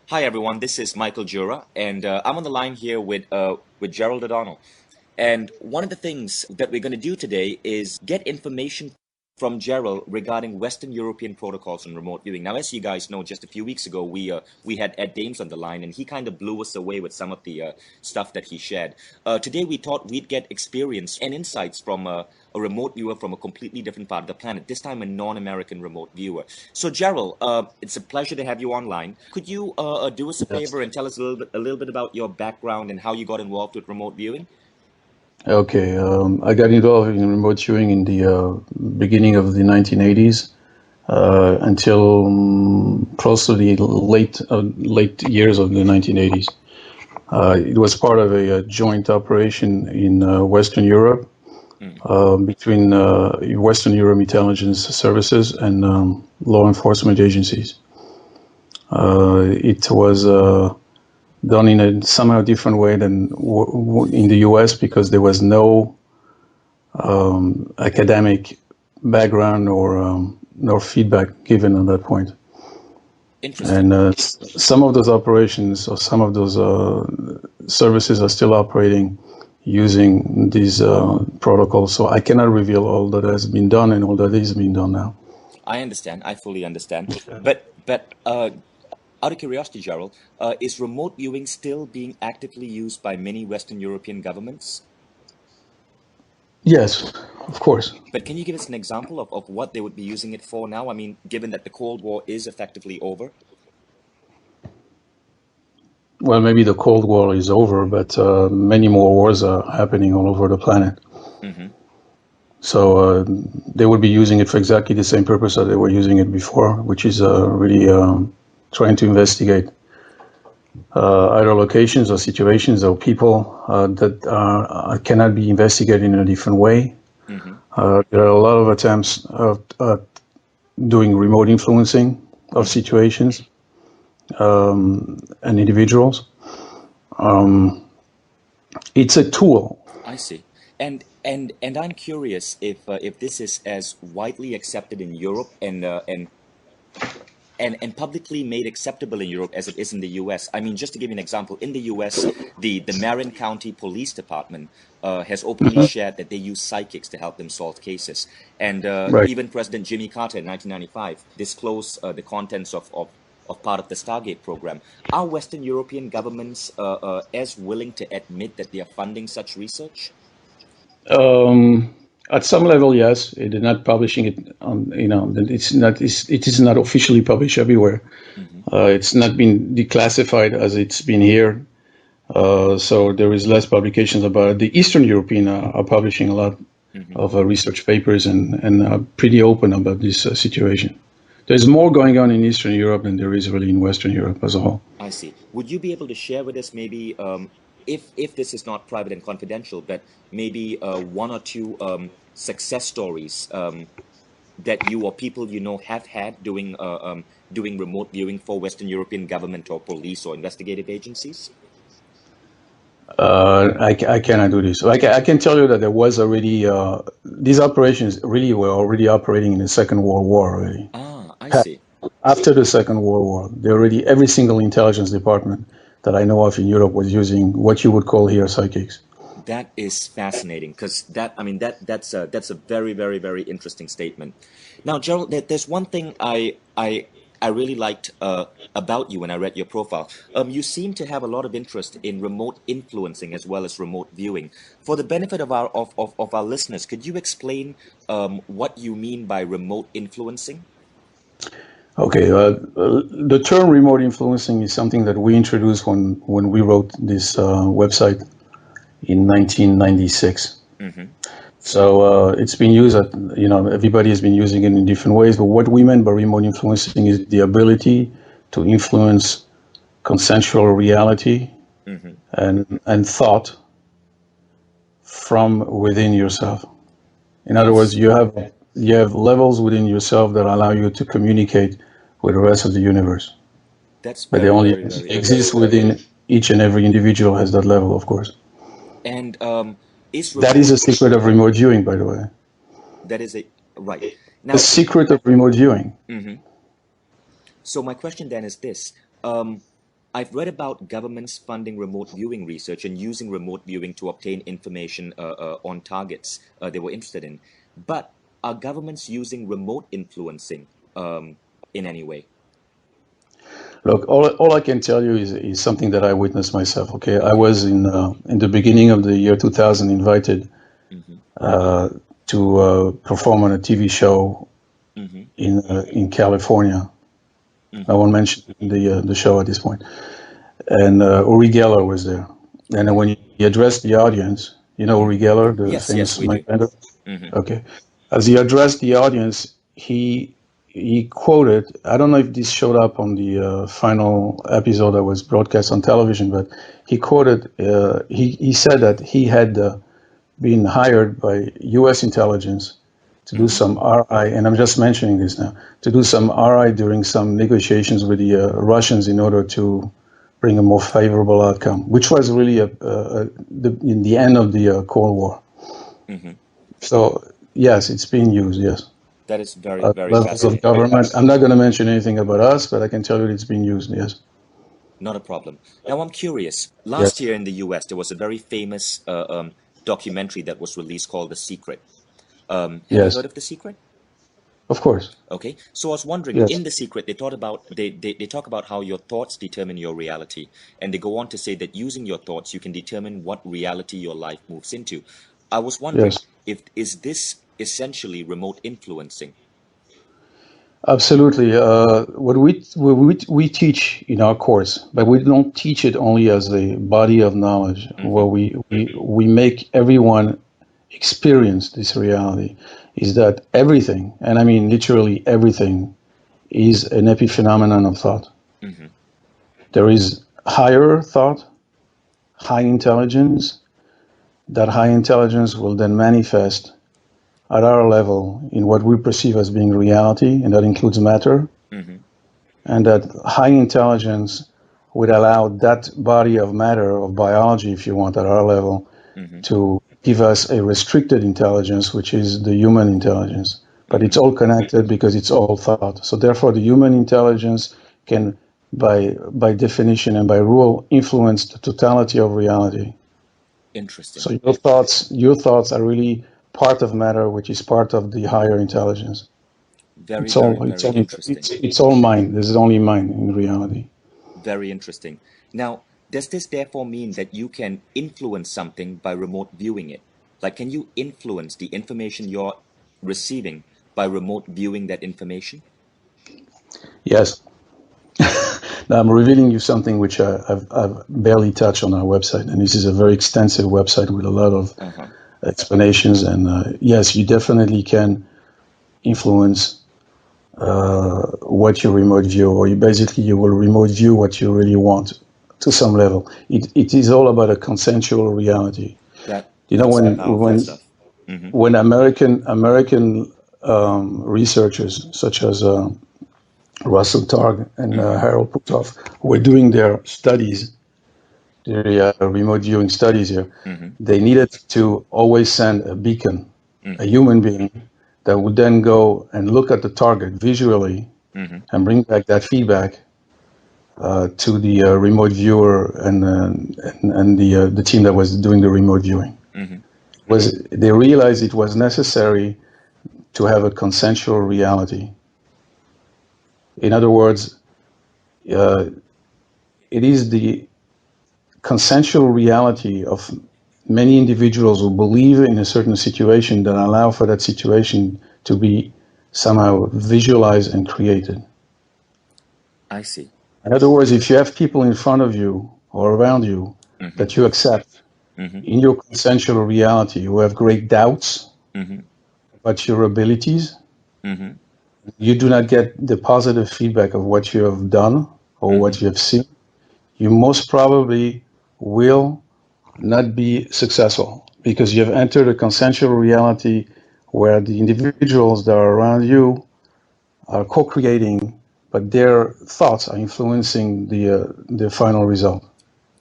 Hi everyone, this is Michael Jura, and I'm on the line here with Gerald O'Donnell. And one of the things that we're going to do today is get information from Gerald regarding Western European protocols on remote viewing. Now, as you guys know, just a few weeks ago, we had Ed Dames on the line, and he kind of blew us away with some of the stuff that he shared. Today, we thought we'd get experience and insights from a remote viewer from a completely different part of the planet, this time a non-American remote viewer. So, Gerald, it's a pleasure to have you online. Could you do us a favor and tell us a little bit about your background and how you got involved with remote viewing? Okay, I got involved in remote viewing in the beginning of the 1980s until close to the late years of the 1980s. It was part of a joint operation in Western Europe between Western Europe intelligence services and law enforcement agencies. It was done in a somehow different way than in the U.S. because there was no academic background or nor feedback given at that point. Interesting. And some of those operations or some of those services are still operating using these protocols. So I cannot reveal all that has been done and all that is being done now. I understand. I fully understand. But out of curiosity, Gerald, is remote viewing still being actively used by many Western European governments? Yes, of course. But can you give us an example of what they would be using it for now? I mean, given that the Cold War is effectively over. Well, maybe the Cold War is over, but many more wars are happening all over the planet. Mm-hmm. So they would be using it for exactly the same purpose that they were using it before, which is really trying to investigate either locations or situations or people that cannot be investigated in a different way. Mm-hmm. There are a lot of attempts at doing remote influencing of situations and individuals. It's a tool. I see. And I'm curious if this is as widely accepted in Europe and publicly made acceptable in Europe as it is in the U.S. I mean, just to give you an example, in the U.S., the Marin County Police Department has openly shared that they use psychics to help them solve cases. And Right. even President Jimmy Carter in 1995 disclosed the contents of part of the Stargate program. Are Western European governments as willing to admit that they are funding such research? At some level, yes. They're not publishing it on, it is not officially published everywhere. It's not been declassified as it's been here. So there is less publications about it. The Eastern European are publishing a lot of research papers and are pretty open about this situation. There's more going on in Eastern Europe than there is really in Western Europe as a whole. I see. Would you be able to share with us maybe, if this is not private and confidential, but maybe one or two success stories that you or people you know have had doing remote viewing for Western European government or police or investigative agencies? I cannot do this. I can tell you that there was already these operations really were already operating in the Second World War already. Ah, I see. After the Second World War, they already every single intelligence department that I know of in Europe was using what you would call here psychics. That is fascinating because that's a very, very, very interesting statement. Now, Gerald, there's one thing I really liked about you when I read your profile. You seem to have a lot of interest in remote influencing as well as remote viewing. For the benefit of our listeners, could you explain what you mean by remote influencing? Okay, the term remote influencing is something that we introduced when we wrote this website in 1996. So it's been used at, everybody has been using it in different ways. But what we meant by remote influencing is the ability to influence consensual reality and thought from within yourself. In other words, you have levels within yourself that allow you to communicate with the rest of the universe. That's But they very, only very, very exist within each and every individual has that level, of course. And is That is a secret of remote viewing, by the way. that is a right now. The secret of remote viewing. So my question then is this: I've read about governments funding remote viewing research and using remote viewing to obtain information on targets they were interested in. But are governments using remote influencing in any way? Look, all I can tell you is something that I witnessed myself. Okay, I Okay. was in the beginning of the year 2000 invited Mm-hmm. uh, to perform on a TV show Mm-hmm. in California. I Mm-hmm. won't mention the show at this point. And Uri Geller was there. And Right. when he addressed the audience, you know Uri Mm-hmm. Geller, the Yes, yes, famous we do. mic bender. Mm-hmm. Okay, as he addressed the audience, he quoted. I don't know if this showed up on the final episode that was broadcast on television, but he quoted. He said that he had been hired by U.S. intelligence to do Mm-hmm. some RI, and I'm just mentioning this now, to do some RI during some negotiations with the Russians in order to bring a more favorable outcome, which was really in the end of the Cold War. Mm-hmm. So yes, it's being used. Yes, That is very, at very levels of fascinating. government. I'm not going to mention anything about us, but I can tell you it's being used. Yes, Not a problem. Now I'm curious. Last yes, year in the US, there was a very famous documentary that was released called The Secret. Have you heard yes. of The Secret? Of course. Okay, so I was wondering, Yes, in The Secret, they talk about how your thoughts determine your reality, and they go on to say that using your thoughts, you can determine what reality your life moves into. I was wondering, yes. if is this essentially remote influencing? Absolutely. What we teach in our course, but we don't teach it only as a body of knowledge. Mm-hmm. Where we make everyone experience this reality, is that everything, and I mean literally everything, is an epiphenomenon of thought. Mm-hmm. There is higher thought, high intelligence. That high intelligence will then manifest at our level in what we perceive as being reality, and that includes matter. Mm-hmm. And that high intelligence would allow that body of matter, of biology, if you want, at our level, Mm-hmm. to give us a restricted intelligence, which is the human intelligence. But Mm-hmm. it's all connected because it's all thought. So therefore, the human intelligence can, by definition and by rule, influence the totality of reality. Interesting. So your thoughts are really part of matter, which is part of the higher intelligence. Very, It's very, all very interesting. it's all mind. This is only mind in reality. Very interesting. Now, does this therefore mean that you can influence something by remote viewing it? Like, can you influence the information you're receiving by remote viewing that information? Yes. Now I'm revealing you something which I've barely touched on our website, and this is a very extensive website with a lot of Uh-huh. explanations. And yes, you definitely can influence what you remote view, or you will remote view what you really want to some level. It is all about a consensual reality. You know, That's when powerful when stuff. Mm-hmm. when American researchers such as Russell Targ and Mm-hmm. Harold Puthoff were doing their studies, their remote viewing studies here, Mm-hmm. they needed to always send a beacon, a Mm-hmm. human being, that would then go and look at the target visually Mm-hmm. and bring back that feedback to the remote viewer and the team that was doing the remote viewing. Mm-hmm. Was they realized it was necessary to have a consensual reality. In other words, uh, it is the consensual reality of many individuals who believe in a certain situation that allow for that situation to be somehow visualized and created. I see. In other words, if you have people in front of you or around you Mm-hmm. that you accept Mm-hmm. in your consensual reality who have great doubts Mm-hmm. about your abilities, Mm-hmm. you do not get the positive feedback of what you have done or Mm-hmm. what you have seen, you most probably will not be successful because you have entered a consensual reality where the individuals that are around you are co-creating, but their thoughts are influencing the final result.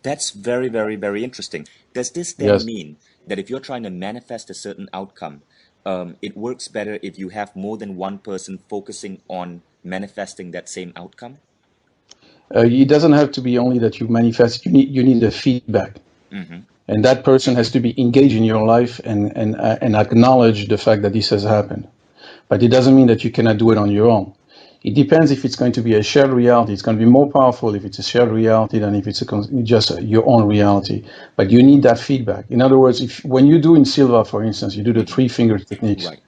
That's very, very, very interesting. Does this then Yes, mean that if you're trying to manifest a certain outcome, it works better if you have more than one person focusing on manifesting that same outcome? It doesn't have to be only that you manifest. You need a feedback, Mm-hmm. and that person has to be engaged in your life and acknowledge the fact that this has happened. But it doesn't mean that you cannot do it on your own. It depends if it's going to be a shared reality. It's going to be more powerful if it's a shared reality than if it's just your own reality. But you need that feedback. In other words, if when you do in Silva, for instance, you do the Mm-hmm. three finger techniques, Right.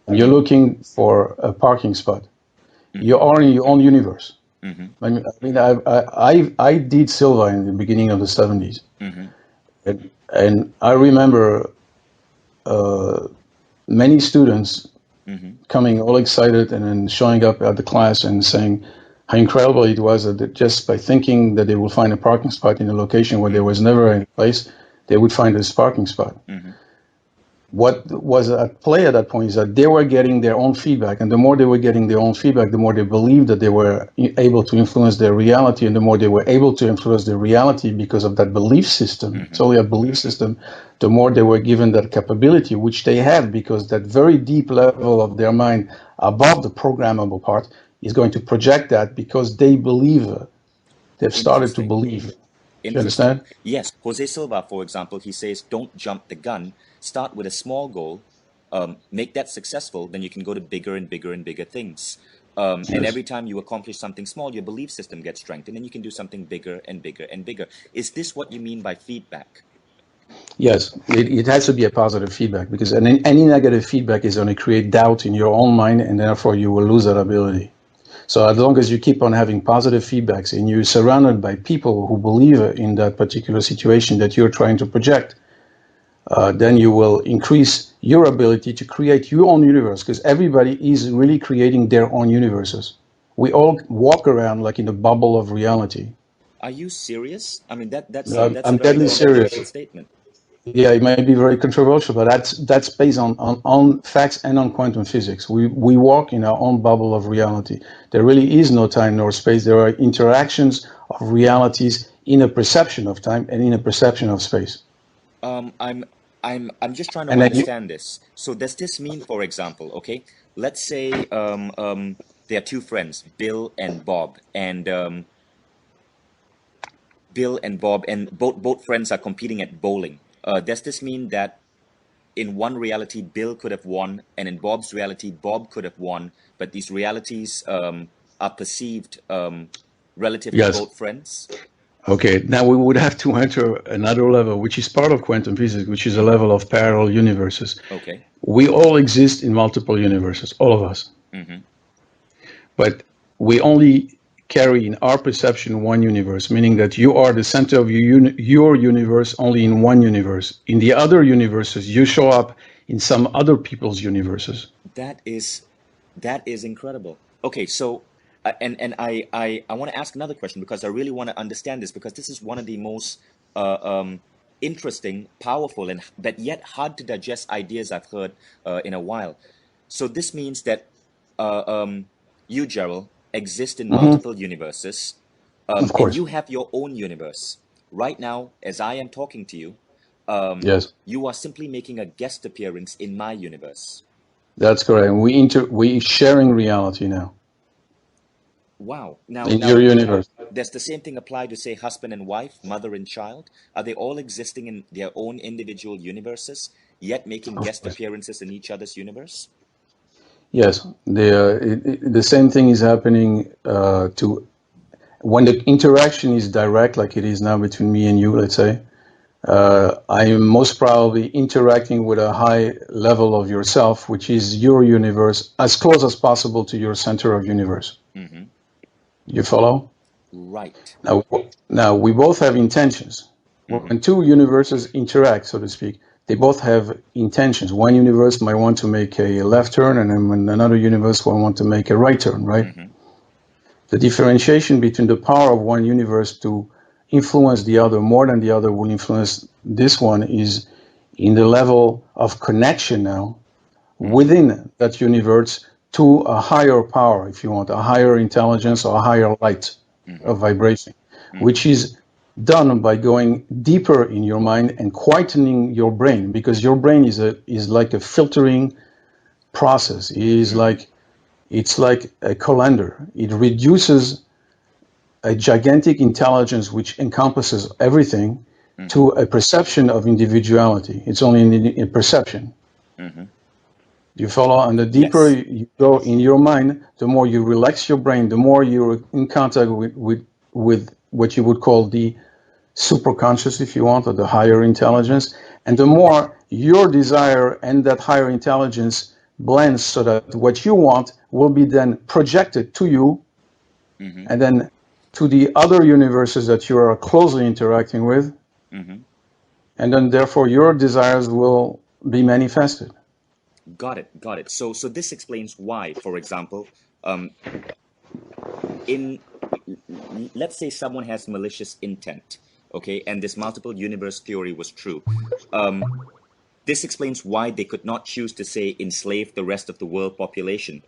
and you're looking for a parking spot. Mm-hmm. You are in your own universe. Mm-hmm. I did Silva in the beginning of the 70s, Mm-hmm. and I remember many students Mm-hmm. coming all excited and then showing up at the class and saying how incredible it was that just by thinking that they will find a parking spot in a location where there was never any place, they would find this parking spot. Mm-hmm. What was at play at that point is that they were getting their own feedback, and the more they were getting their own feedback, the more they believed that they were able to influence their reality, and the more they were able to influence their reality because of that belief system. Mm-hmm. It's only a belief system. The more they were given that capability, which they have, because that very deep level of their mind above the programmable part is going to project that because they believe, they've started to Interesting. believe. Do you Interesting. understand? Yes, Jose Silva, for example, he says, don't jump the gun. Start with a small goal, make that successful, then you can go to bigger and bigger and bigger things. And Yes. every time you accomplish something small, your belief system gets strengthened, and you can do something bigger and bigger and bigger. Is this what you mean by feedback? Yes, it has to be a positive feedback because any negative feedback is going to create doubt in your own mind, and therefore you will lose that ability. So as long as you keep on having positive feedbacks and you're surrounded by people who believe in that particular situation that you're trying to project, then you will increase your ability to create your own universe because everybody is really creating their own universes. We all walk around like in a bubble of reality. Are you serious? I mean, that's a I'm very deadly serious. controversial statement. Yeah, it may be very controversial, but that's based on facts and on quantum physics. We walk in our own bubble of reality. There really is no time nor space. There are interactions of realities in a perception of time and in a perception of space. Um, I'm I'm just trying to And then you, understand this. So does this mean, for example, okay, let's say there are two friends, Bill and Bob, and and both friends are competing at bowling. Does this mean that in one reality Bill could have won, and in Bob's reality Bob could have won, but these realities are perceived relative to yes. both friends? Okay, now we would have to enter another level, which is part of quantum physics, which is a Mm-hmm. level of parallel universes. Okay. We all exist in multiple universes, all of us. Mm-hmm. But we only carry in our perception one universe, meaning that you are the center of your universe only in one universe. In the other universes, you show up in some other people's universes. That is that is incredible. Okay, so and I want to ask another question because I really want to understand this because this is one of the most interesting, powerful, and but yet hard to digest ideas I've heard in a while. So this means that uh, um, you, Gerald, exist in Hmm. multiple universes, Of and course. you have your own universe. Right now, as I am talking to you, Yes, you are simply making a guest appearance in my universe. that's correct. We sharing reality now Wow. in your universe. Does the same thing apply to, say, husband and wife, mother and child? Are they all existing in their own individual universes, yet making Of guest course. appearances in each other's universe? Yes, the same thing is happening to when the interaction is direct, like it is now between me and you, let's say. I am most probably interacting with a high level of yourself, which is your universe, as close as possible to your center of universe. Mm-hmm. You follow? Right. Now, now we both have intentions. Mm-hmm. When two universes interact, so to speak, they both have intentions. One universe might want to make a left turn, and then when another universe will want to make a right turn, right? Mm-hmm. The differentiation between the power of one universe to influence the other more than the other will influence this one is in the level of connection now Mm-hmm. within that universe to a higher power, if you want, a higher intelligence or a higher light Mm-hmm. of vibration, Mm-hmm. which is done by going deeper in your mind and quietening your brain, because your brain is like a filtering process. It is Mm-hmm. like it's like a colander. It reduces a gigantic intelligence which encompasses everything to a perception of individuality. It's only in perception. Do you follow? And the deeper Yes. you go in your mind, the more you relax your brain, the more you're in contact with what you would call the superconscious, if you want, or the higher intelligence, and the more your desire and that higher intelligence blends so that what you want will be then projected to you and then to the other universes that you are closely interacting with, and then therefore your desires will be manifested. Got it. Got it. So this explains why, for example, in let's say someone has malicious intent, okay, and this multiple universe theory was true. This explains why they could not choose to, say, enslave the rest of the world population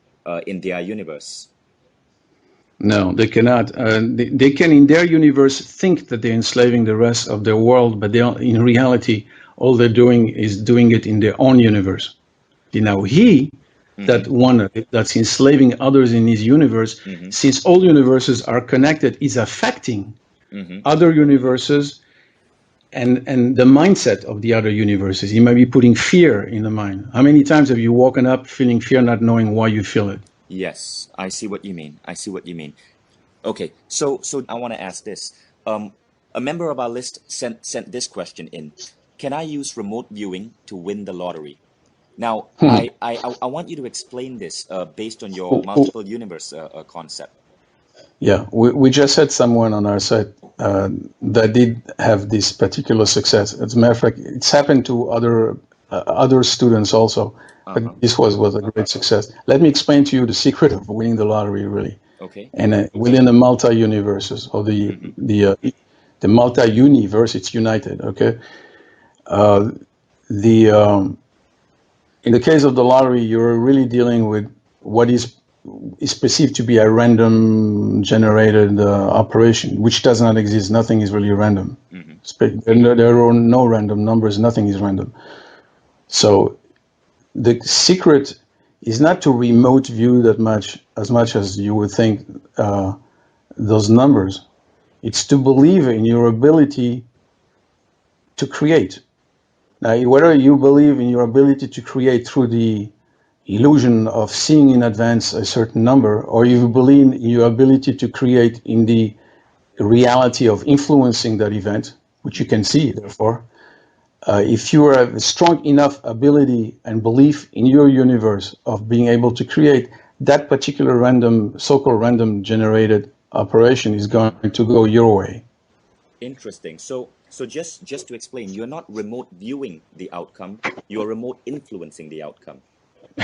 in their universe. No, they cannot. They can, in their universe, think that they're enslaving the rest of their world, but in reality, all they're doing is doing it in their own universe. Now, that's enslaving others in his universe, since all universes are connected, is affecting other universes and the mindset of the other universes. He might be putting fear in the mind. How many times have you woken up feeling fear, not knowing why you feel it? Yes, I see what you mean. I see what you mean. Okay, so I want to ask this. A member of our list sent this question in. Can I use remote viewing to win the lottery? Now, I want you to explain this based on your multiple universe concept. Yeah, we just had someone on our site that did have this particular success. As a matter of fact, it's happened to other students also. But this was a great success. Let me explain to you the secret of winning the lottery, really. Okay. And within the multi-universes or the multi-universe, it's united. Okay. In the case of the lottery, you're really dealing with what is perceived to be a random generated operation, which does not exist. Nothing is really random. There are no random numbers. Nothing is random. So the secret is not to remote view as much as you would think those numbers. It's to believe in your ability to create. Now, whether you believe in your ability to create through the illusion of seeing in advance a certain number, or you believe in your ability to create in the reality of influencing that event, which you can see, therefore, if you have a strong enough ability and belief in your universe of being able to create, that particular random, so-called random generated operation is going to go your way. Interesting. So just to explain, you're not remote viewing the outcome, you're remote influencing the outcome.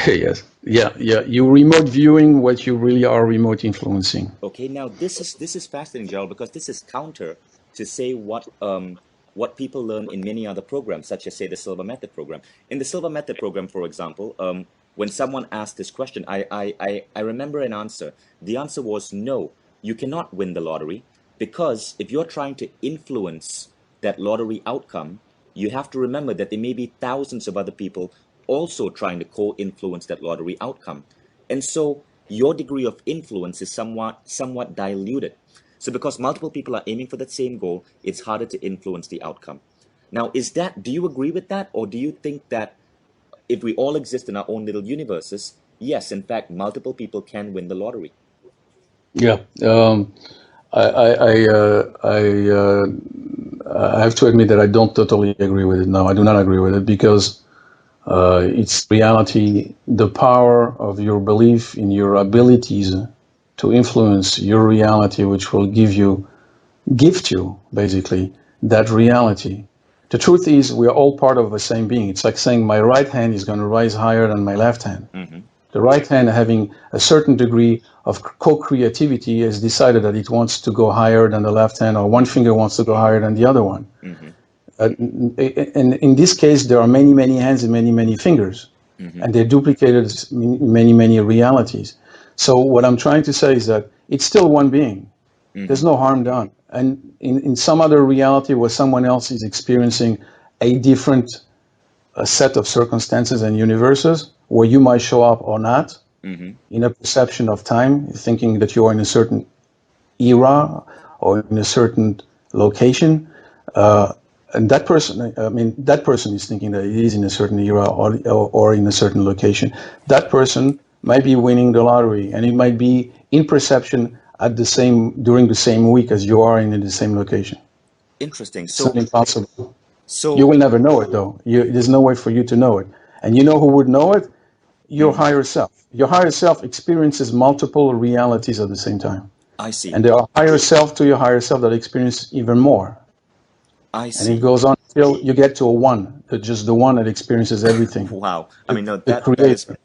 Yes. Yeah. You remote viewing what you really are remote influencing. Okay, now this is fascinating, Gerald, because this is counter to, say, what people learn in many other programs, such as, say, the Silver Method program. In the Silver Method program, for example, when someone asked this question, I remember an answer. The answer was no, you cannot win the lottery, because if you're trying to influence that lottery outcome, you have to remember that there may be thousands of other people also trying to co-influence that lottery outcome. And so your degree of influence is somewhat diluted. So because multiple people are aiming for that same goal, it's harder to influence the outcome. Now, do you agree with that? Or do you think that if we all exist in our own little universes, yes, in fact, multiple people can win the lottery? Yeah. I have to admit that I don't totally agree with it. No, I do not agree with it because it's reality, the power of your belief in your abilities to influence your reality, which will gift you, basically, that reality. The truth is, we are all part of the same being. It's like saying my right hand is going to rise higher than my left hand. The right hand, having a certain degree of co-creativity, has decided that it wants to go higher than the left hand, or one finger wants to go higher than the other one. And in this case, there are many, many hands and many, many fingers, and they're duplicated in many, many realities. So what I'm trying to say is that it's still one being. There's no harm done. And in some other reality where someone else is experiencing a different set of circumstances and universes, where you might show up or not, in a perception of time, thinking that you are in a certain era or in a certain location, and that person, that person is thinking that it is in a certain era or in a certain location. That person might be winning the lottery, and it might be in perception at the same during the same week as you are in the same location. Interesting. It's not impossible. You So will never know it, though. There's no way for you to know it. And you know who would know it? Your higher self. Your higher self experiences multiple realities at the same time. I see. And there are higher self to your higher self that experience even more. I And it see. goes on until you get to a one, just the one that experiences everything. Wow. I mean, no, The creator.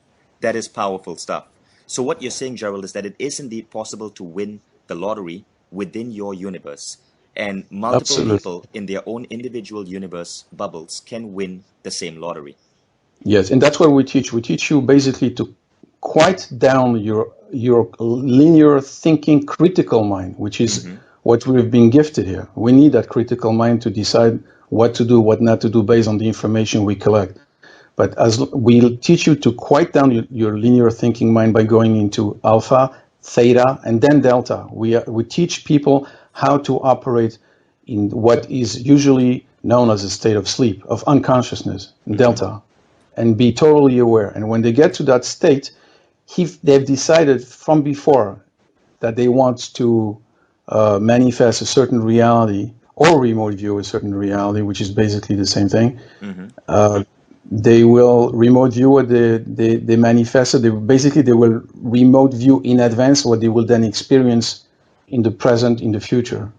that is powerful stuff. So what you're saying, Gerald, is that it is indeed possible to win the lottery within your universe, and multiple Absolutely. people in their own individual universe bubbles can win the same lottery. Yes, and that's what we teach. We teach you basically to quiet down your linear thinking critical mind, which is what we've been gifted here. We need that critical mind to decide what to do, what not to do based on the information we collect. But as we'll teach you to quiet down your linear thinking mind by going into alpha, theta, and then delta. We teach people how to operate in what is usually known as a state of sleep, of unconsciousness, delta, and be totally aware. And when they get to that state, they've decided from before that they want to manifest a certain reality or remote view a certain reality, which is basically the same thing. They will remote view what they manifested. They will remote view in advance what they will then experience in the present, in the future.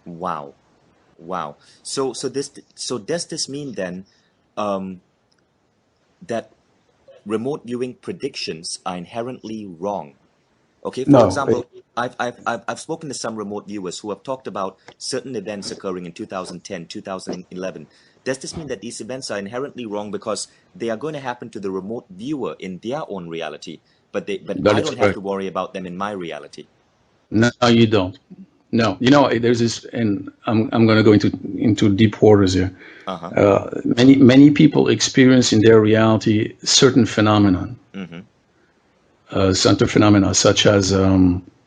Wow. Wow. So does this mean then that remote viewing predictions are inherently wrong? Okay, for No, example, I've spoken to some remote viewers who have talked about certain events occurring in 2010, 2011. Does this mean that these events are inherently wrong because they are going to happen to the remote viewer in their own reality, but that I is don't have correct. to worry about them in my reality? No, you don't. No, there's this, and I'm going to go into deep waters here. Uh-huh. Many people experience in their reality certain phenomenon, certain phenomena such as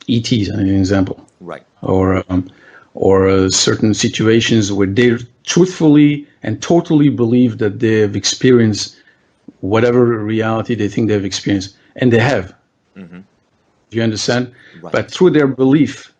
ETs, an example, Right. or certain situations where they truthfully and totally believe that they have experienced whatever reality they think they've experienced, and they have. Do you understand? Right. But through their belief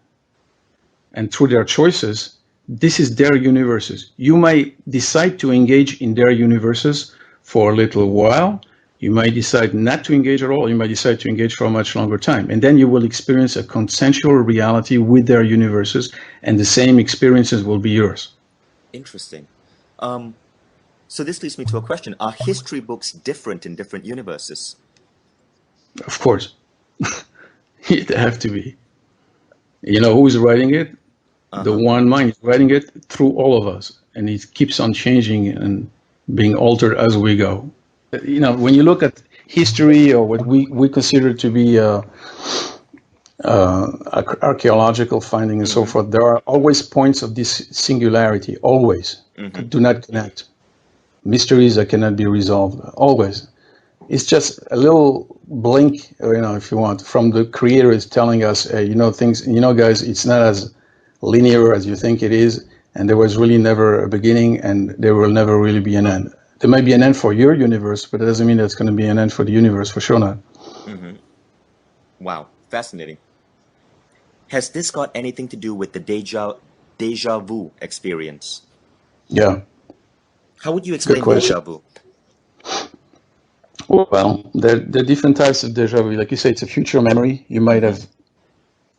and through their choices, this is their universes. You might decide to engage in their universes for a little while. You might decide not to engage at all. You might decide to engage for a much longer time. And then you will experience a consensual reality with their universes, and the same experiences will be yours. Interesting. So this leads me to a question. Are history books different in different universes? Of course, it have to be. You know who's writing it? The one mind is writing it through all of us, and it keeps on changing and being altered as we go. When you look at history or what we consider to be archaeological finding and so forth, there are always points of this singularity, always, that do not connect. Mysteries that cannot be resolved, always. It's just a little blink, if you want, from the creator is telling us, things, guys, it's not as linear as you think it is, and there was really never a beginning, and there will never really be an end. There might be an end for your universe, but that doesn't mean there's going to be an end for the universe, for sure not. Wow, fascinating. Has this got anything to do with the deja vu experience? Yeah, How would you good explain question. deja vu? Well, there are different types of deja vu. Like you say, it's a future memory. You might have,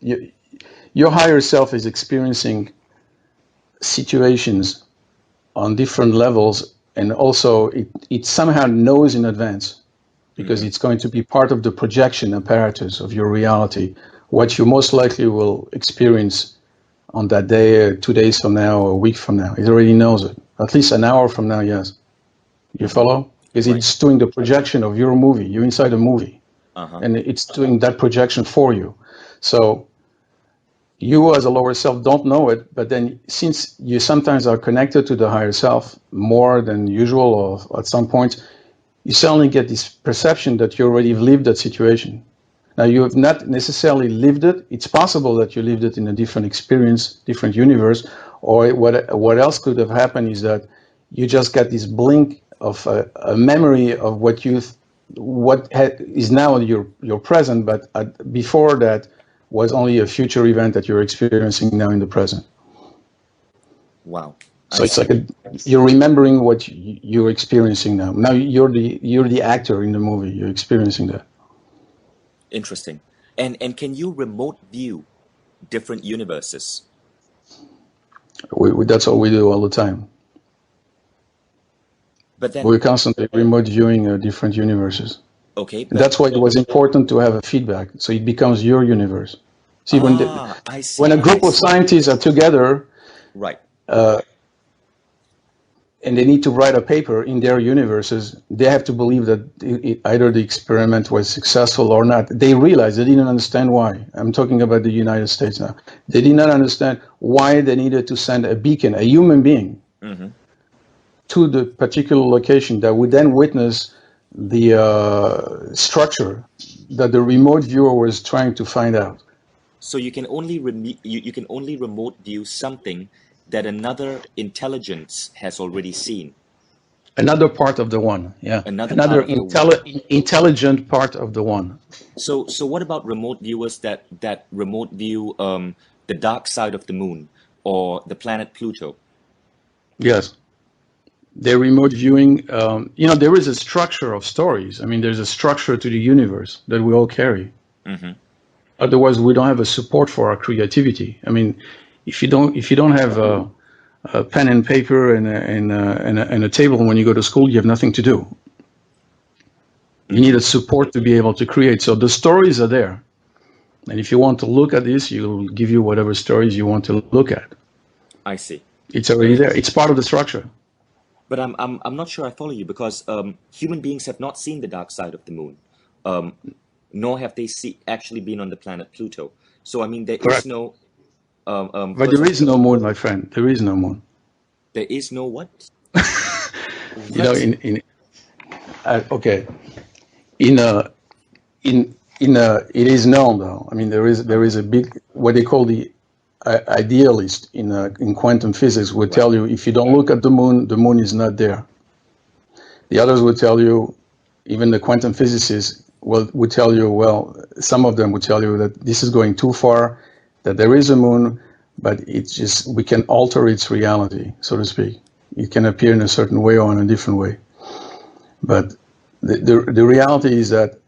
your higher self is experiencing situations on different levels, and also it somehow knows in advance, because it's going to be part of the projection apparatus of your reality, what you most likely will experience on that day, 2 days from now, or a week from now. It already knows it. At least an hour from now, yes. You follow? Because Right. it's doing the projection of your movie. You're inside a movie, and it's doing that projection for you. So you as a lower self don't know it, but then since you sometimes are connected to the higher self more than usual, or at some point, you suddenly get this perception that you already lived that situation. Now, you have not necessarily lived it. It's possible that you lived it in a different experience, different universe, or what else could have happened is that you just got this blink of a memory of what is now your present, but before that was only a future event that you're experiencing now in the present. Wow. So it's like you're remembering what you're experiencing now. Now you're the actor in the movie. You're experiencing that. Interesting. And can you remote view different universes? That's all we do all the time. But then We're constantly remote viewing different universes. okay, And that's why it was important to have a feedback, so it becomes your universe. See, I see. when a group of scientists are together, right, and they need to write a paper in their universes, they have to believe that either the experiment was successful or not. They realized they didn't understand why. I'm talking about the United States now. They did not understand why they needed to send a beacon, a human being, to the particular location that would then witness the structure that the remote viewer was trying to find out. So you can only you can only remote view something that another intelligence has already seen. Another part of the one, yeah. Another intelligent part of the one. So what about remote viewers that remote view the dark side of the moon or the planet Pluto? Yes. They're remote viewing. There is a structure of stories. I mean, there's a structure to the universe that we all carry. Otherwise, we don't have a support for our creativity. I mean, if you don't have a pen and paper and a table when you go to school, you have nothing to do. You need a support to be able to create. So the stories are there, and if you want to look at this, you'll give you whatever stories you want to look at. I see. It's already there. It's part of the structure. But I'm not sure I follow you because human beings have not seen the dark side of the moon, nor have they actually been on the planet Pluto. So I mean, there Correct. is no. But there is no moon, my friend. There is no moon. There is no what? You know, okay, it is known though. I mean, there is a big what they call the idealist in quantum physics would tell you if you don't look at the moon is not there. The others would tell you, even the quantum physicists would tell you, well, some of them would tell you that this is going too far, that there is a moon, but it's just we can alter its reality, so to speak. It can appear in a certain way or in a different way. But the reality is that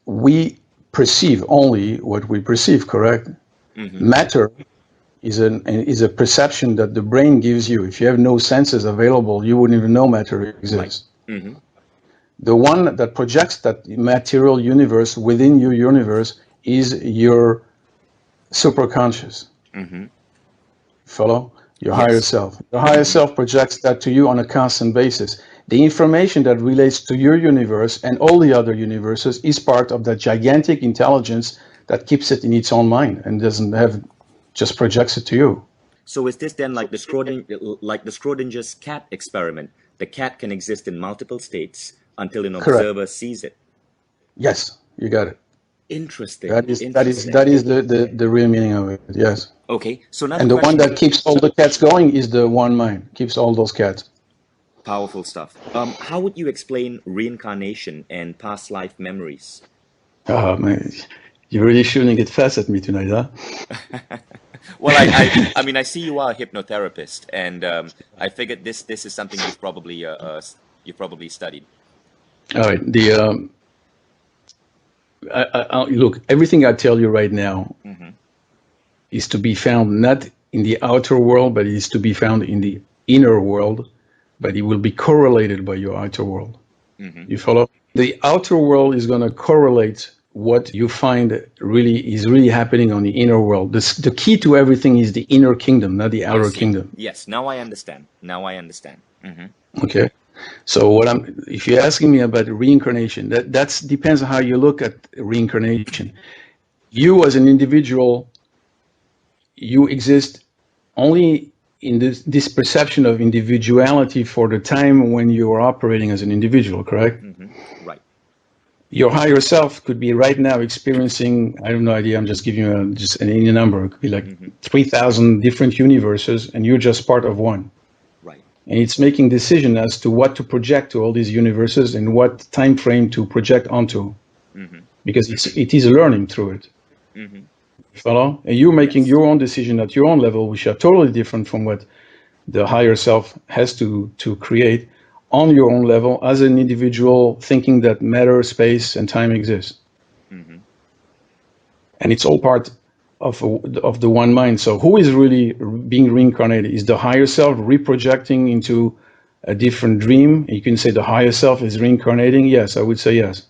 we perceive only what we perceive, correct? Matter is a perception that the brain gives you. If you have no senses available, you wouldn't even know matter exists. The one that projects that material universe within your universe is your superconscious. Follow? Your higher self. Your higher self projects that to you on a constant basis. The information that relates to your universe and all the other universes is part of that gigantic intelligence that keeps it in its own mind and just projects it to you. So is this then like the Schrodinger's cat experiment? The cat can exist in multiple states until an observer sees it. Yes, you got it. Interesting. That is the real meaning of it. Yes. Okay. So now and the one that keeps all the cats going is the one mind. Keeps all those cats. Powerful stuff. How would you explain reincarnation and past life memories? Oh man, you're really shooting it fast at me tonight, huh? Well, I mean, I see you are a hypnotherapist, and I figured this is something you've probably studied. All right. Look, everything I tell you right now is to be found not in the outer world, but it is to be found in the inner world. But it will be correlated by your outer world. You follow? The outer world is going to correlate what you find is really happening on the inner world. The key to everything is the inner kingdom, not the outer kingdom. Yes, now I understand. Okay. So if you're asking me about reincarnation, that depends on how you look at reincarnation. You as an individual, you exist only in this perception of individuality for the time when you are operating as an individual, correct? Right. Your higher self could be right now experiencing, I have no idea, I'm just giving you just any number. It could be like 3,000 different universes, and you're just part of one. Right. And it's making decision as to what to project to all these universes and what time frame to project onto, because it is learning through it. Follow? And you're making Yes. your own decision at your own level, which are totally different from what the higher self has to create on your own level as an individual, thinking that matter, space, and time exist. And it's all part of the one mind. So who is really being reincarnated? Is the higher self reprojecting into a different dream? You can say the higher self is reincarnating. Yes, I would say yes.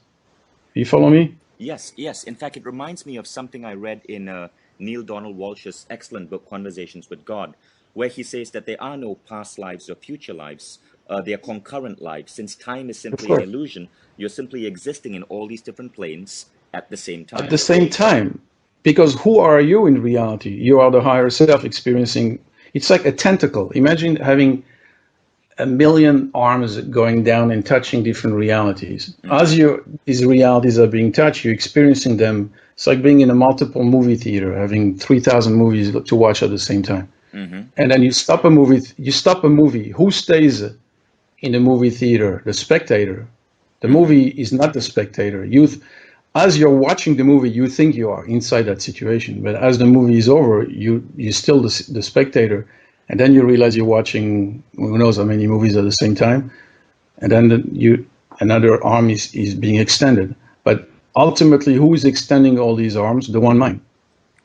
You follow me? Yes, yes. In fact, it reminds me of something I read in Neil Donald Walsh's excellent book, Conversations with God, where he says that there are no past lives or future lives. They are concurrent lives. Since time is Of simply an course. illusion, you're simply existing in all these different planes at the same At time. the same time, because who are you in reality? You are the higher self experiencing. It's like a tentacle. Imagine having a million arms going down and touching different realities. As these realities are being touched, you're experiencing them. It's like being in a multiple movie theater, having 3,000 movies to watch at the same time. And then you stop a movie. Who stays in the movie theater? The spectator. The movie is not the spectator. As you're watching the movie, you think you are inside that situation, but as the movie is over, you're still the spectator, and then you realize you're watching who knows how many movies at the same time, and then another arm is being extended. But ultimately, who is extending all these arms? The one mind.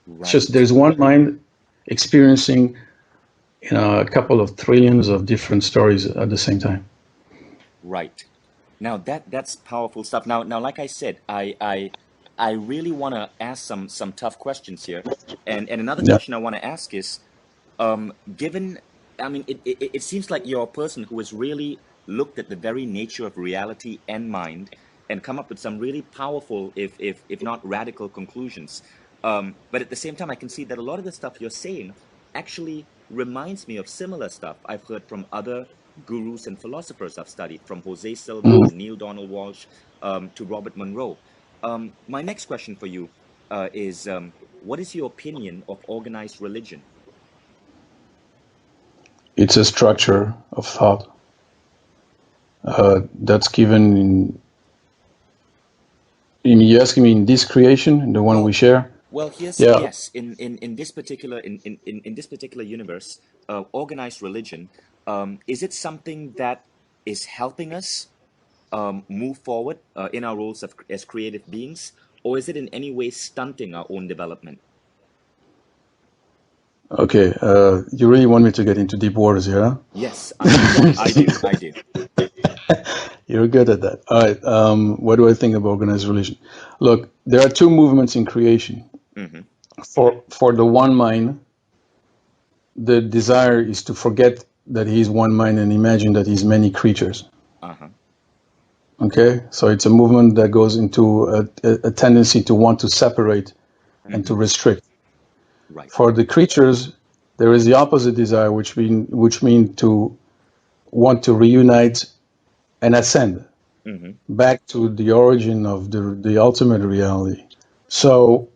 Right. It's just there's one mind experiencing a couple of trillions of different stories at the same time. Right. Now that's powerful stuff. Now like I said, I really want to ask some tough questions here. And another Yeah. question I want to ask is, given, I mean, it seems like you're a person who has really looked at the very nature of reality and mind and come up with some really powerful, if not radical, conclusions. But at the same time, I can see that a lot of the stuff you're saying actually reminds me of similar stuff I've heard from other gurus and philosophers I've studied, from Jose Silva to Neil Donald Walsh, to Robert Monroe. My next question for you is, what is your opinion of organized religion? It's a structure of thought that's given in. You asking me in this creation, the one we share? Well, here's, Yeah. yes, in this particular in this particular universe, organized religion, is it something that is helping us move forward in our roles as creative beings, or is it in any way stunting our own development? Okay. You really want me to get into deep waters here, huh? Yes, I do. You're good at that. All right. What do I think of organized religion? Look, there are two movements in creation. For the one mind, the desire is to forget that he's one mind and imagine that he's many creatures. Okay, so it's a movement that goes into a tendency to want to separate and to restrict. Right. For the creatures, there is the opposite desire, which mean to want to reunite and ascend back to the origin of the ultimate reality. So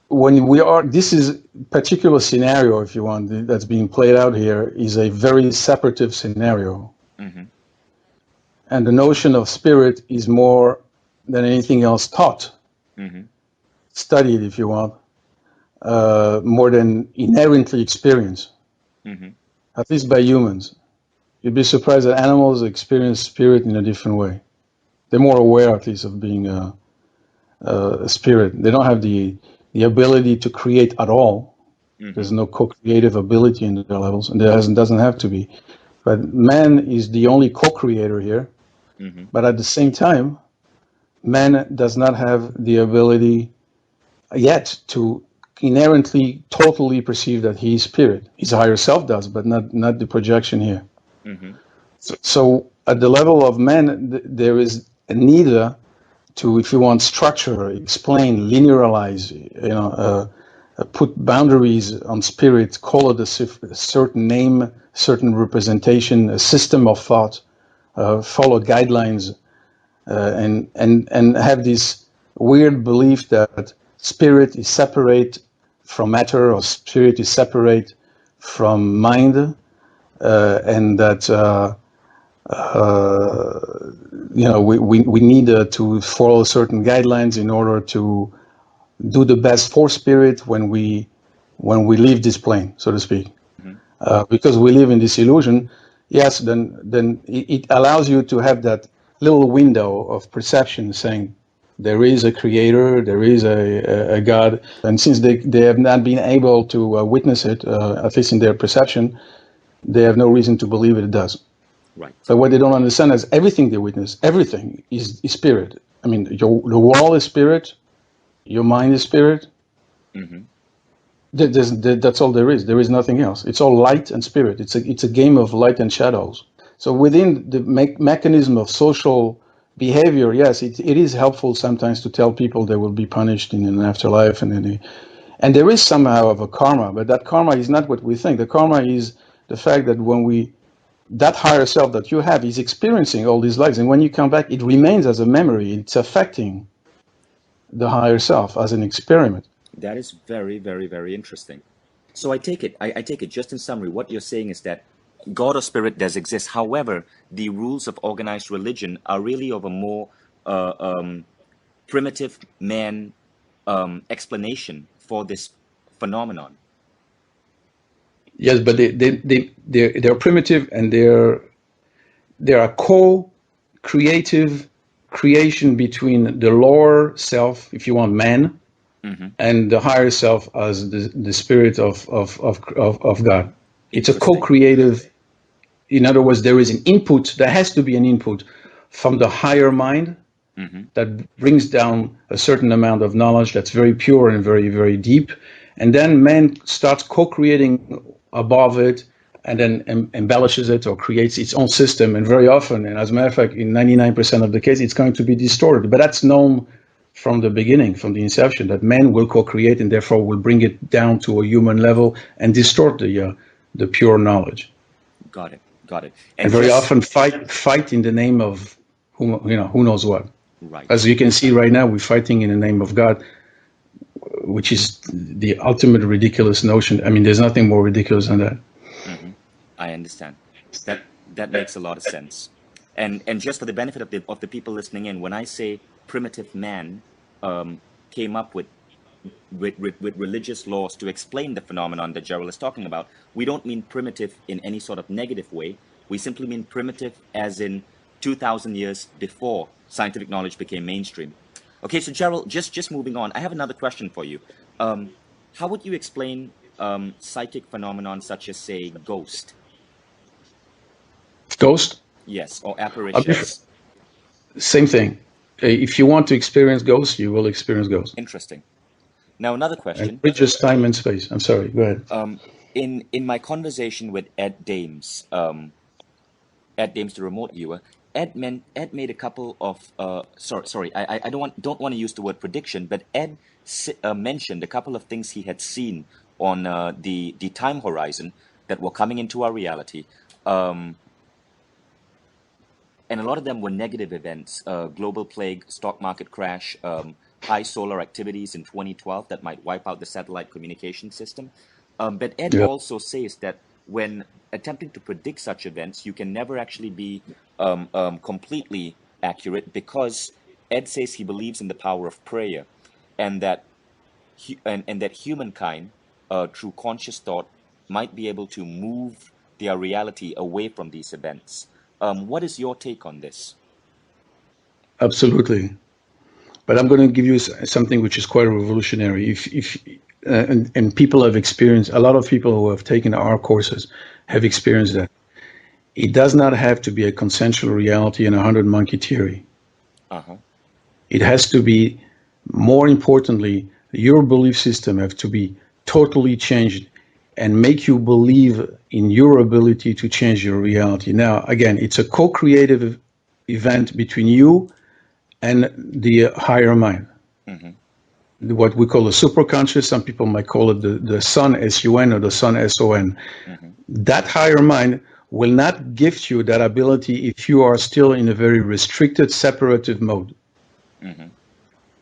when we are, this is particular scenario, if you want, that's being played out here is a very separative scenario. And the notion of spirit is more than anything else taught, studied, if you want, more than inherently experienced, at least by humans. You'd be surprised that animals experience spirit in a different way. They're more aware, at least, of being a spirit. They don't have the ability to create at all. There's no co-creative ability in their levels, and there doesn't have to be. But man is the only co-creator here. But at the same time, man does not have the ability yet to inherently, totally perceive that he is spirit. His higher self does, but not the projection here. So at the level of man, there is a need to, if you want, structure, explain, linearize, put boundaries on spirit, call it a certain name, certain representation, a system of thought, follow guidelines, and have this weird belief that spirit is separate from matter, or spirit is separate from mind, and that we need to follow certain guidelines in order to do the best for spirit when we leave this plane, so to speak. Because we live in this illusion, yes, then it allows you to have that little window of perception saying there is a creator, there is a God. And since they have not been able to witness it, at least in their perception, they have no reason to believe it does. Right. But what they don't understand is everything they witness, everything is spirit. I mean, the wall is spirit, your mind is spirit. Mm-hmm. That's all there is. There is nothing else. It's all light and spirit. It's a game of light and shadows. So within the mechanism of social behavior, yes, it is helpful sometimes to tell people they will be punished in an afterlife, and there is somehow of a karma, but that karma is not what we think. The karma is the fact that that higher self that you have is experiencing all these lives, and when you come back, it remains as a memory. It's affecting the higher self as an experiment. That is very, very, very interesting. So I take it, just in summary, what you're saying is that God or spirit does exist. However, the rules of organized religion are really of a more primitive man explanation for this phenomenon. Yes, but they're primitive, and they're a co-creative creation between the lower self, if you want, man, and the higher self as the spirit of God. It's a co-creative. In other words, there is an input. There has to be an input from the higher mind that brings down a certain amount of knowledge that's very pure and very, very deep. And then man starts co-creating above it, and then embellishes it or creates its own system. And very often, and as a matter of fact, in 99% of the case, it's going to be distorted. But that's known from the beginning, from the inception, that man will co-create and therefore will bring it down to a human level and distort the pure knowledge. Got it. And very often fight in the name of who knows what. Right. As you can see right now, we're fighting in the name of God, which is the ultimate ridiculous notion. I mean, there's nothing more ridiculous than that. I understand. That makes a lot of sense. And just for the benefit of the people listening in, when I say primitive man came up with religious laws to explain the phenomenon that Gerald is talking about, we don't mean primitive in any sort of negative way. We simply mean primitive as in 2,000 years before scientific knowledge became mainstream. Okay, so Gerald, just moving on, I have another question for you. How would you explain psychic phenomenon such as, say, ghost? Ghost? Yes, or apparitions. Same thing. If you want to experience ghosts, you will experience ghosts. Interesting. Now, another question. And bridges time and space. I'm sorry, go ahead. In my conversation with Ed Dames, the remote viewer, Ed made a couple of sorry, I don't want to use the word prediction, but Ed mentioned a couple of things he had seen on the time horizon that were coming into our reality. And a lot of them were negative events, global plague, stock market crash, high solar activities in 2012 that might wipe out the satellite communication system. But Ed also says that when attempting to predict such events, you can never actually be completely accurate, because Ed says he believes in the power of prayer, and that that humankind, through conscious thought, might be able to move their reality away from these events. What is your take on this? Absolutely. But I'm going to give you something which is quite revolutionary. And people have experienced, a lot of people who have taken our courses have experienced that. It does not have to be a consensual reality and a 100-monkey theory. It has to be, more importantly, your belief system have to be totally changed and make you believe in your ability to change your reality. Now, again, it's a co-creative event between you and the higher mind. What we call the superconscious, some people might call it the sun, S-U-N, or the sun, S-O-N. That higher mind will not gift you that ability if you are still in a very restricted separative mode.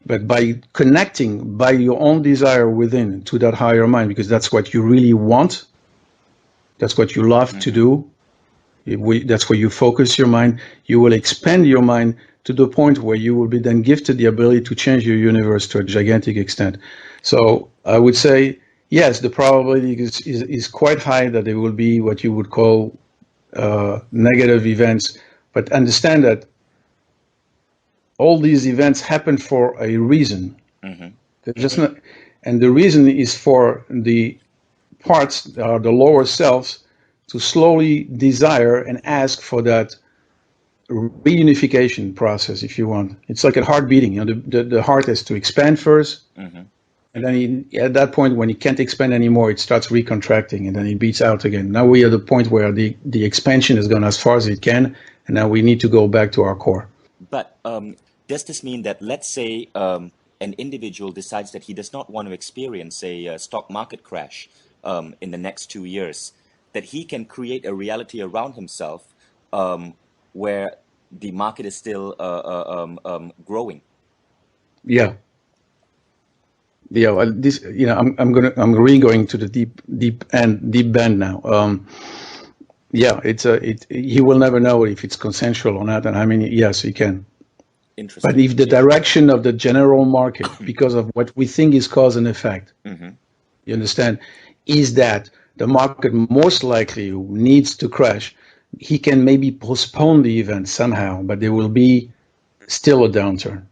But by connecting by your own desire within to that higher mind, because that's what you really want, that's what you love to do, that's where you focus your mind, you will expand your mind to the point where you will be then gifted the ability to change your universe to a gigantic extent. So I would say, yes, the probability is quite high that there will be what you would call negative events, but understand that all these events happen for a reason. They're just not, and the reason is for the parts that are the lower selves to slowly desire and ask for that reunification process, if you want. It's like a heart beating. You know, the heart has to expand first, and then at that point, when it can't expand anymore, it starts recontracting, and then it beats out again. Now we are at the point where the expansion has gone as far as it can, and now we need to go back to our core. But does this mean that, let's say, an individual decides that he does not want to experience a stock market crash in the next 2 years, that he can create a reality around himself where the market is still growing? Yeah. Yeah, well, this, you know, I'm really going to the deep bend now. Yeah, he will never know if it's consensual or not, and I mean, yes, he can. Interesting. But if the direction of the general market, because of what we think is cause and effect, you understand, is that the market most likely needs to crash, he can maybe postpone the event somehow, but there will be still a downturn.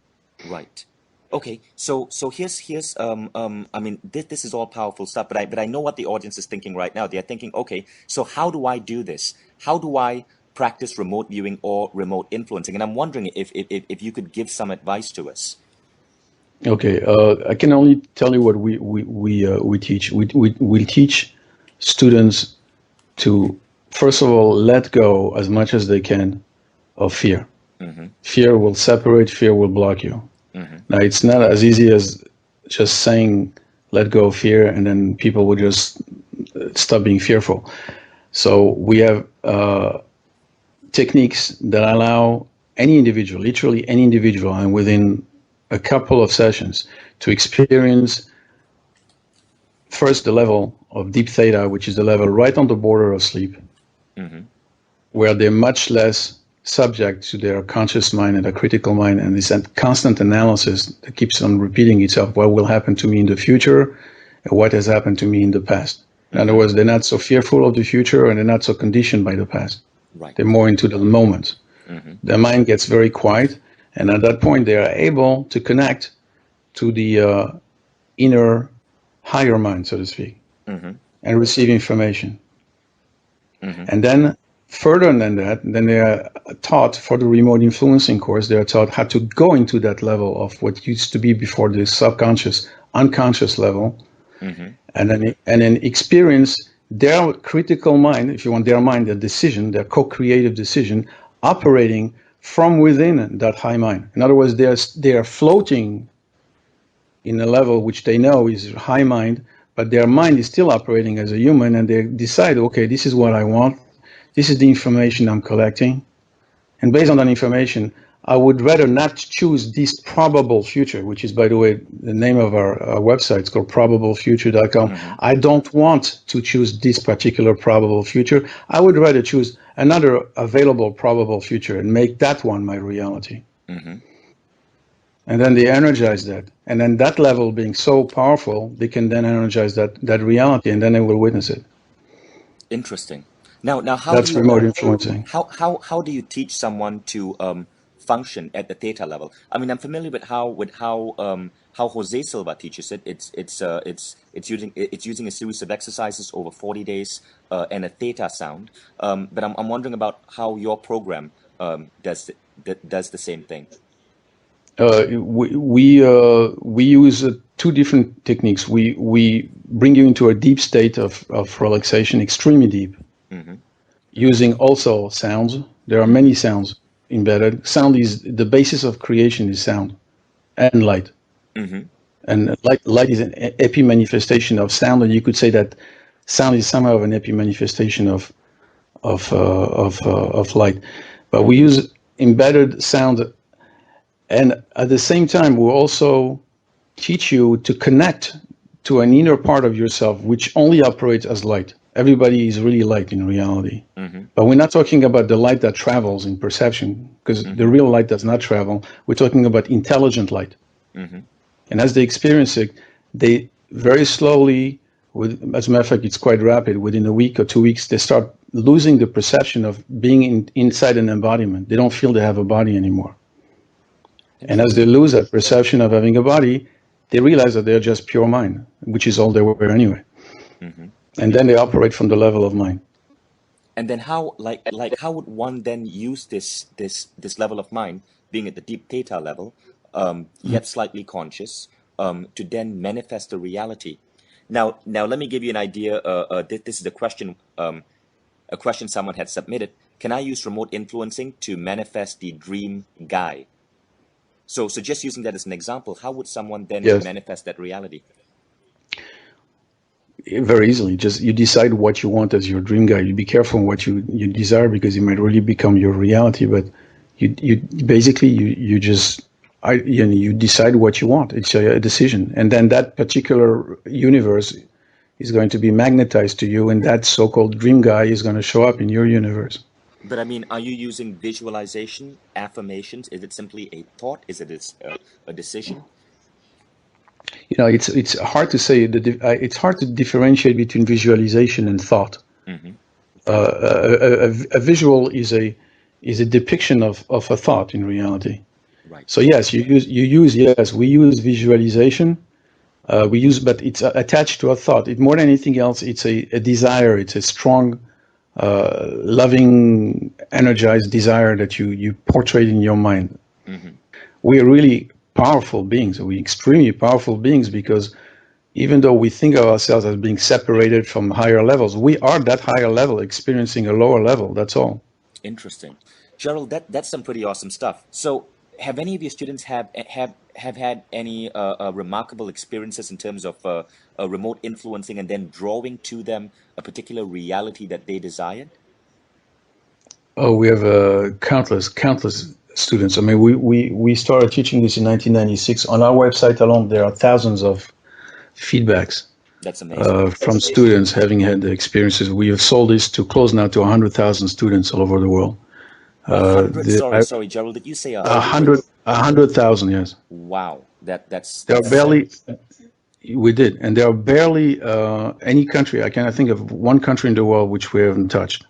Right. Okay, so here's I mean, this is all powerful stuff, but I know what the audience is thinking right now. They're thinking, okay, so how do I do this? How do I practice remote viewing or remote influencing? And I'm wondering if you could give some advice to us. Okay, I can only tell you what we teach. We teach students to, first of all, let go as much as they can of fear. Fear will separate, fear will block you. Now, it's not as easy as just saying, let go of fear, and then people will just stop being fearful. So we have techniques that allow any individual, literally any individual, and within a couple of sessions, to experience first the level of deep theta, which is the level right on the border of sleep, where they're much less subject to their conscious mind and their critical mind, and this constant analysis that keeps on repeating itself. What will happen to me in the future, and what has happened to me in the past? In other words, they're not so fearful of the future, and they're not so conditioned by the past. Right. They're more into the moment. Their mind gets very quiet, and at that point, they are able to connect to the inner higher mind, so to speak, and receive information. And then further than that, then they are taught for the remote influencing course, they are taught how to go into that level of what used to be before the subconscious, unconscious level, and then experience their critical mind, if you want, their mind, their decision, their co-creative decision, operating from within that high mind. In other words, they are floating in a level which they know is high mind, but their mind is still operating as a human, and they decide, okay, this is what I want. This is the information I'm collecting. And based on that information, I would rather not choose this probable future, which is, by the way, the name of our website. It's called probablefuture.com. I don't want to choose this particular probable future. I would rather choose another available probable future and make that one my reality. And then they energize that. And then that level being so powerful, they can then energize that reality, and then they will witness it. Interesting. Now, how That's do you remote influencing. how do you teach someone to function at the theta level? I mean, I'm familiar with how Jose Silva teaches it. It's using a series of exercises over 40 days and a theta sound. But I'm wondering about how your program does the same thing. We use two different techniques. We bring you into a deep state of relaxation, extremely deep, using also sounds. There are many sounds embedded. Sound is the basis of creation, is sound and light. And light is an epi manifestation of sound, and you could say that sound is somehow an epi manifestation of of light. But we use embedded sound, and at the same time, we also teach you to connect to an inner part of yourself, which only operates as light. Everybody is really light in reality. But we're not talking about the light that travels in perception, because the real light does not travel. We're talking about intelligent light. And as they experience it, they very slowly, as a matter of fact, it's quite rapid. Within a week or 2 weeks, they start losing the perception of being inside an embodiment. They don't feel they have a body anymore. And as they lose that perception of having a body, they realize that they're just pure mind, which is all they were anyway. And then they operate from the level of mind. And then how, how would one then use this level of mind, being at the deep theta level, yet slightly conscious, to then manifest the reality? Now, let me give you an idea. This is a question someone had submitted. Can I use remote influencing to manifest the dream guy? So just using that as an example, how would someone then manifest that reality? Very easily. Just you decide what you want as your dream guy. You be careful what you desire, because it might really become your reality. But you basically you decide what you want. It's a decision, and then that particular universe is going to be magnetized to you, and that so-called dream guy is going to show up in your universe. But I mean, are you using visualization, affirmations? Is it simply a thought? Is it a decision? It's hard to say. It's hard to differentiate between visualization and thought. A visual is a depiction of a thought in reality. Right. So yes, we use visualization. But it's attached to a thought. More than anything else, it's a desire. It's a strong, loving, energized desire that you portray in your mind. We are really powerful beings. We're extremely powerful beings, because even though we think of ourselves as being separated from higher levels, we are that higher level experiencing a lower level. That's all. Interesting. Gerald, that's some pretty awesome stuff. So have any of your students have had any remarkable experiences in terms of remote influencing and then drawing to them a particular reality that they desired? Oh, we have countless students. I mean, we started teaching this in 1996. On our website alone, there are thousands of feedbacks. That's amazing. From students having had the experiences. We have sold this to close now to 100,000 students all over the world. 100, sorry, Gerald, did you say 100? 100,000, yes. Wow, that's There are barely, we did, and there are barely any country, I cannot think of one country in the world which we haven't touched.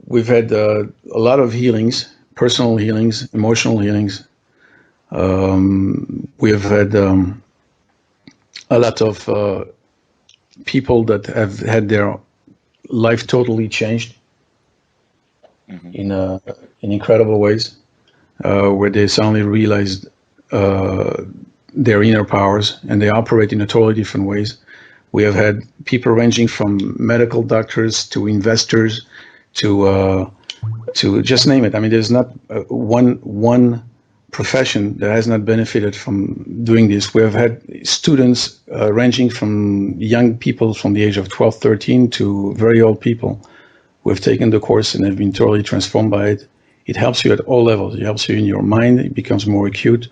We've had a lot of healings, personal healings, emotional healings. We have had a lot of people that have had their life totally changed in incredible ways, where they suddenly realized their inner powers, and they operate in a totally different ways. We have had people ranging from medical doctors to investors to just name it. I mean, there's not one profession that has not benefited from doing this. We have had students ranging from young people from the age of 12, 13 to very old people who have taken the course and have been totally transformed by it. It helps you at all levels. It helps you in your mind. It becomes more acute.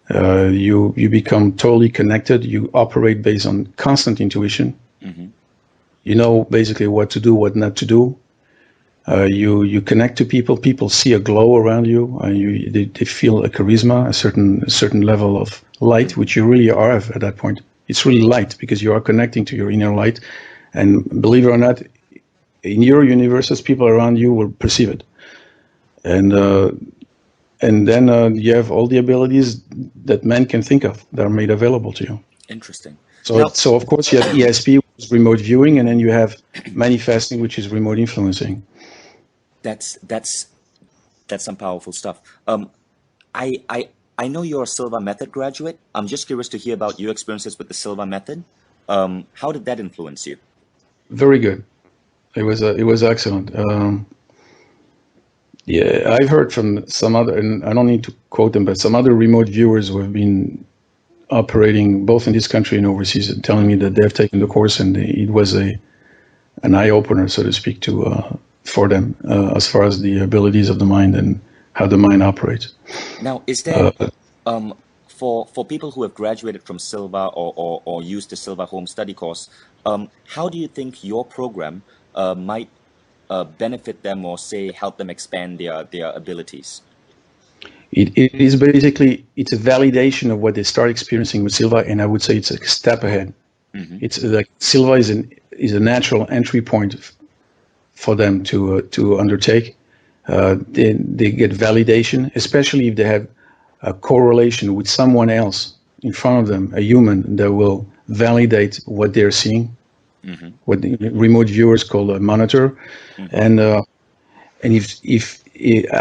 You become totally connected. You operate based on constant intuition. You know basically what to do, what not to do. You connect to people. People see a glow around you. They feel a charisma, a certain level of light, which you really are at that point. It's really light because you are connecting to your inner light. And believe it or not, in your universes, people around you will perceive it. And then you have all the abilities that man can think of that are made available to you. Interesting. So of course you have ESP, which is remote viewing, and then you have manifesting, which is remote influencing. That's some powerful stuff. I know you're a Silva Method graduate. I'm just curious to hear about your experiences with the Silva Method. How did that influence you? Very good. It was excellent. Yeah, I've heard from some other, and I don't need to quote them, but some other remote viewers who have been operating both in this country and overseas, telling me that they have taken the course and it was an eye opener, so to speak, for them as far as the abilities of the mind and how the mind operates. Now, is there um, for people who have graduated from Silva or used the Silva home study course, how do you think your program might benefit them or say help them expand their abilities? It is basically, it's a validation of what they start experiencing with Silva, and I would say it's a step ahead. Mm-hmm. It's like Silva is a natural entry point for them to undertake. They get validation, especially if they have a correlation with someone else in front of them, a human that will validate what they're seeing, Mm-hmm. what the remote viewers call a monitor, Mm-hmm. and if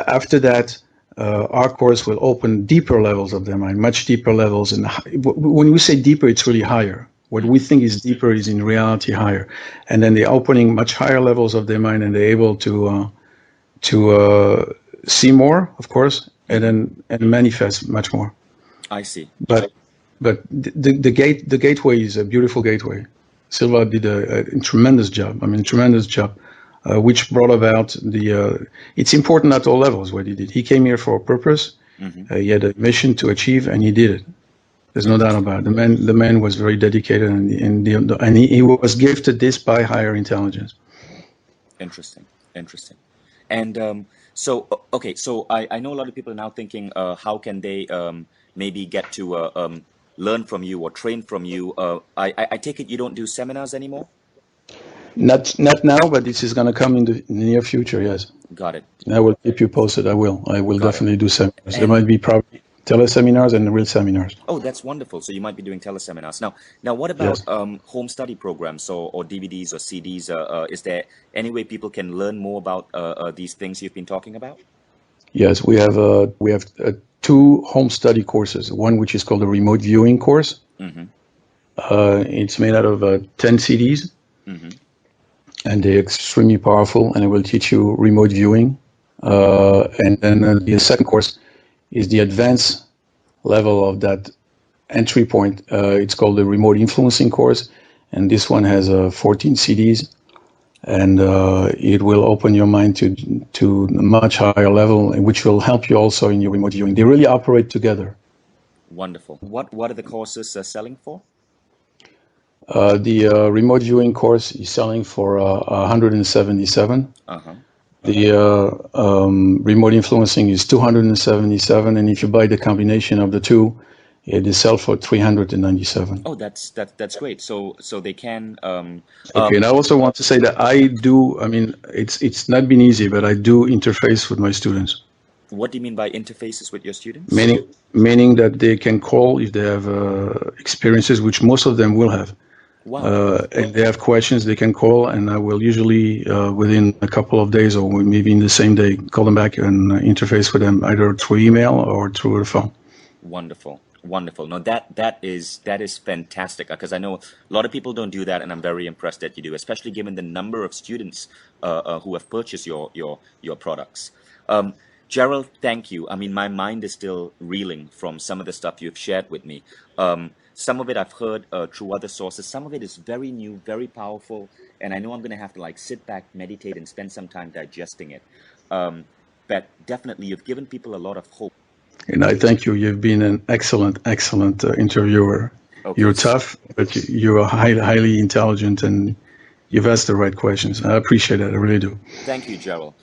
after that, our course will open deeper levels of their mind, much deeper levels. And when we say deeper, it's really higher. What we think is deeper is in reality higher. And then they're opening much higher levels of their mind, and they're able to see more, of course, and manifest much more. I see. But the gateway is a beautiful gateway. Silva did a tremendous job. I mean, tremendous job, which brought about the. It's important at all levels what he did. He came here for a purpose. Mm-hmm. He had a mission to achieve, and he did it. There's no doubt about it. The man was very dedicated, and he was gifted this by higher intelligence. Interesting. And okay, so I know a lot of people are now thinking, how can they maybe get to learn from you or train from you? I take it you don't do seminars anymore? Not now, but this is going to come in the near future. Yes, Got it. I will keep you posted. I will Got definitely do seminars. There And might be probably teleseminars and real seminars. oh, that's wonderful. So you might be doing teleseminars. Now, what about Yes. home study programs or DVDs or CDs? Is there any way people can learn more about these things you've been talking about? Yes, we have two home study courses. One which is called the remote viewing course. Mm-hmm. It's made out of 10 CDs, Mm-hmm. and they're extremely powerful, and it will teach you remote viewing. And then the second course is the advanced level of that entry point. It's called the remote influencing course, and this one has 14 CDs, and it will open your mind to a much higher level, which will help you also in your remote viewing. They really operate together. Wonderful. What are the courses selling for? The remote viewing course is selling for 177. Uh-huh. The remote influencing is 277, and if you buy the combination of the two, it is sell for 397. Oh, that's great. So they can Okay, and I also want to say that I mean, it's not been easy, but I do interface with my students. what do you mean by interfaces with your students? Meaning that they can call if they have experiences, which most of them will have. Wow. And they have questions, they can call, and I will usually, within a couple of days or maybe in the same day, call them back and interface with them either through email or through the phone. Wonderful. No, that is fantastic, because I know a lot of people don't do that, and I'm very impressed that you do, especially given the number of students who have purchased your products. Gerald, thank you. I mean, my mind is still reeling from some of the stuff you've shared with me. Some of it I've heard through other sources. Some of it is very new, very powerful, and I know I'm going to have to like sit back, meditate, and spend some time digesting it. But definitely, you've given people a lot of hope. And I thank you. You've been an excellent interviewer. Okay. You're tough, but you're highly intelligent, and you've asked the right questions. I appreciate that. I really do. Thank you, Gerald.